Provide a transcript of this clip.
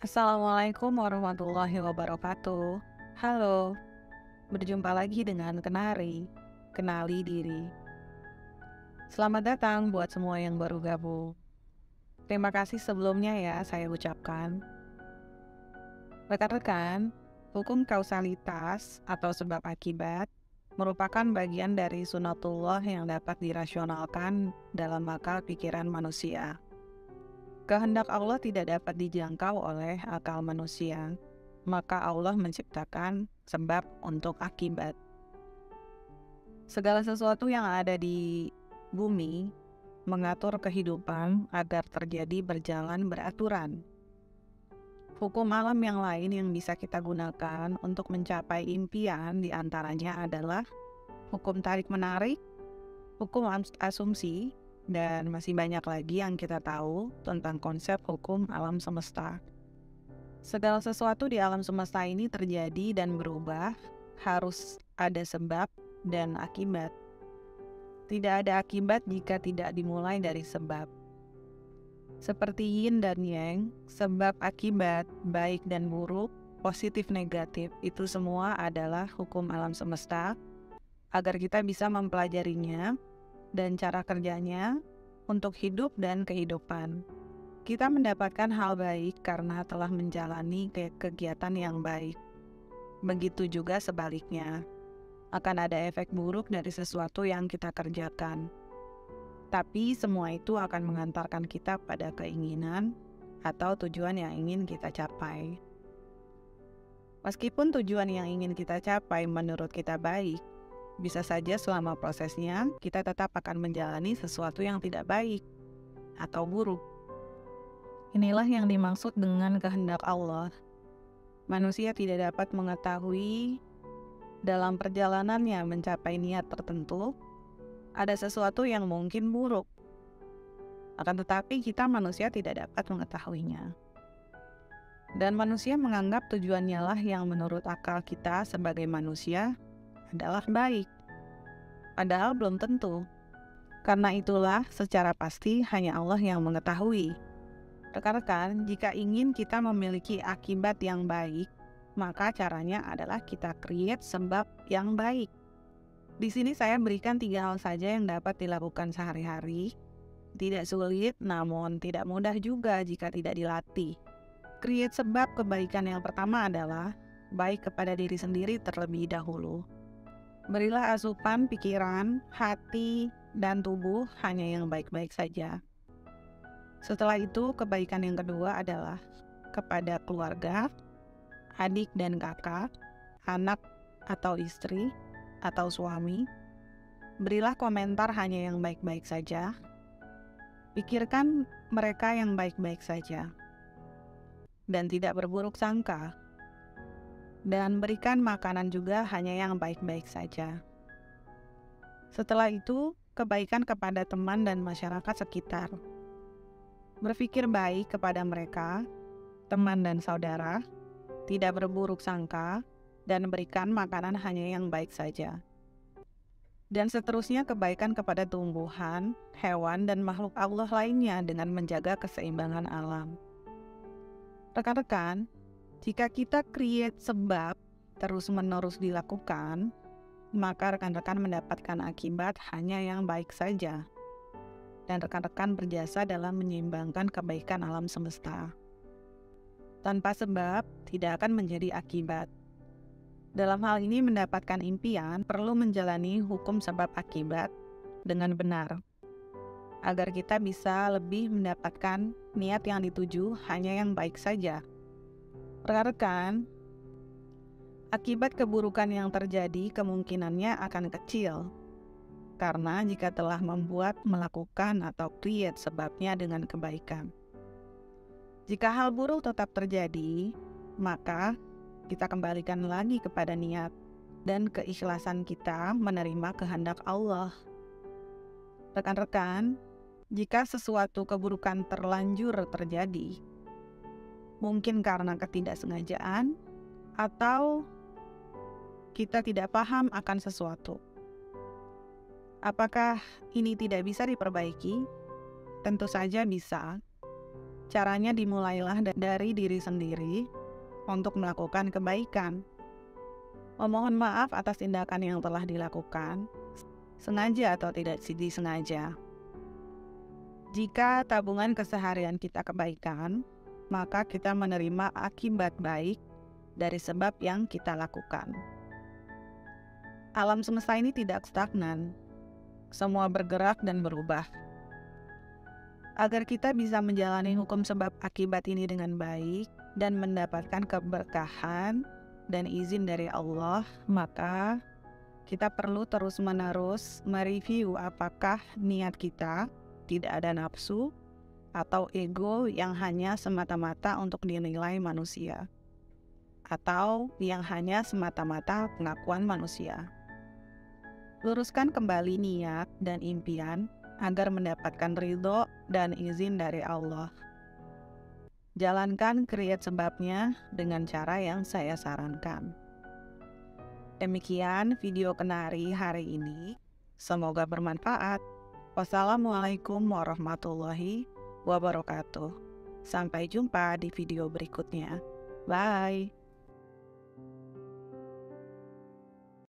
Assalamualaikum warahmatullahi wabarakatuh. Halo, berjumpa lagi dengan Kenali Diri. Selamat datang buat semua yang baru gabung. Terima kasih sebelumnya ya saya ucapkan. Rekan-rekan, hukum kausalitas atau sebab akibat merupakan bagian dari sunatullah yang dapat dirasionalkan dalam akal pikiran manusia. Kehendak Allah tidak dapat dijangkau oleh akal manusia, maka Allah menciptakan sebab untuk akibat. Segala sesuatu yang ada di bumi mengatur kehidupan agar terjadi berjalan beraturan. Hukum alam yang lain yang bisa kita gunakan untuk mencapai impian diantaranya adalah hukum tarik-menarik, hukum asumsi, dan masih banyak lagi yang kita tahu tentang konsep hukum alam semesta. Segala sesuatu di alam semesta ini terjadi dan berubah, harus ada sebab dan akibat. Tidak ada akibat jika tidak dimulai dari sebab. Seperti yin dan yang, sebab akibat, baik dan buruk, positif negatif, itu semua adalah hukum alam semesta, agar kita bisa mempelajarinya dan cara kerjanya untuk hidup dan kehidupan. Kita mendapatkan hal baik karena telah menjalani kegiatan yang baik. Begitu juga sebaliknya, akan ada efek buruk dari sesuatu yang kita kerjakan. Tapi semua itu akan mengantarkan kita pada keinginan atau tujuan yang ingin kita capai. Meskipun tujuan yang ingin kita capai menurut kita baik, bisa saja selama prosesnya kita tetap akan menjalani sesuatu yang tidak baik atau buruk. Inilah yang dimaksud dengan kehendak Allah. Manusia tidak dapat mengetahui dalam perjalanannya mencapai niat tertentu, ada sesuatu yang mungkin buruk. Akan tetapi kita manusia tidak dapat mengetahuinya. Dan manusia menganggap tujuannya lah yang menurut akal kita sebagai manusia adalah baik. Padahal belum tentu. Karena itulah secara pasti hanya Allah yang mengetahui. Rekan-rekan, jika ingin kita memiliki akibat yang baik, maka caranya adalah kita create sebab yang baik. Di sini saya berikan 3 hal saja yang dapat dilakukan sehari-hari. Tidak sulit, namun tidak mudah juga jika tidak dilatih. Create sebab kebaikan yang pertama adalah baik kepada diri sendiri terlebih dahulu. Berilah asupan pikiran, hati, dan tubuh hanya yang baik-baik saja. Setelah itu, kebaikan yang kedua adalah kepada keluarga, adik dan kakak, anak atau istri, atau suami. Berilah komentar hanya yang baik-baik saja. Pikirkan mereka yang baik-baik saja. Dan tidak berburuk sangka. Dan berikan makanan juga hanya yang baik-baik saja. Setelah itu, kebaikan kepada teman dan masyarakat sekitar. Berpikir baik kepada mereka, teman dan saudara, tidak berburuk sangka, dan berikan makanan hanya yang baik saja. Dan seterusnya kebaikan kepada tumbuhan, hewan, dan makhluk Allah lainnya dengan menjaga keseimbangan alam. Rekan-rekan, jika kita create sebab terus-menerus dilakukan, maka rekan-rekan mendapatkan akibat hanya yang baik saja. Dan rekan-rekan berjasa dalam menyeimbangkan kebaikan alam semesta. Tanpa sebab, tidak akan menjadi akibat. Dalam hal ini mendapatkan impian perlu menjalani hukum sebab akibat dengan benar, agar kita bisa lebih mendapatkan niat yang dituju hanya yang baik saja. Rekan-rekan, akibat keburukan yang terjadi kemungkinannya akan kecil, karena jika telah melakukan atau create sebabnya dengan kebaikan. Jika hal buruk tetap terjadi, maka kita kembalikan lagi kepada niat dan keikhlasan kita menerima kehendak Allah. Rekan-rekan, jika sesuatu keburukan terlanjur terjadi, mungkin karena ketidaksengajaan atau kita tidak paham akan sesuatu. Apakah ini tidak bisa diperbaiki? Tentu saja bisa. Caranya dimulailah dari diri sendiri untuk melakukan kebaikan. Memohon maaf atas tindakan yang telah dilakukan, sengaja atau tidak disengaja. Jika tabungan keseharian kita kebaikan, maka kita menerima akibat baik dari sebab yang kita lakukan. Alam semesta ini tidak stagnan, semua bergerak dan berubah. Agar kita bisa menjalani hukum sebab akibat ini dengan baik dan mendapatkan keberkahan dan izin dari Allah, maka kita perlu terus-menerus mereview apakah niat kita tidak ada nafsu atau ego yang hanya semata-mata untuk dinilai manusia, atau yang hanya semata-mata pengakuan manusia. Luruskan kembali niat dan impian agar mendapatkan ridho dan izin dari Allah. Jalankan kriyat sebabnya dengan cara yang saya sarankan. Demikian video kenari hari ini. Semoga bermanfaat. Wassalamualaikum warahmatullahi wabarakatuh. Sampai jumpa di video berikutnya. Bye.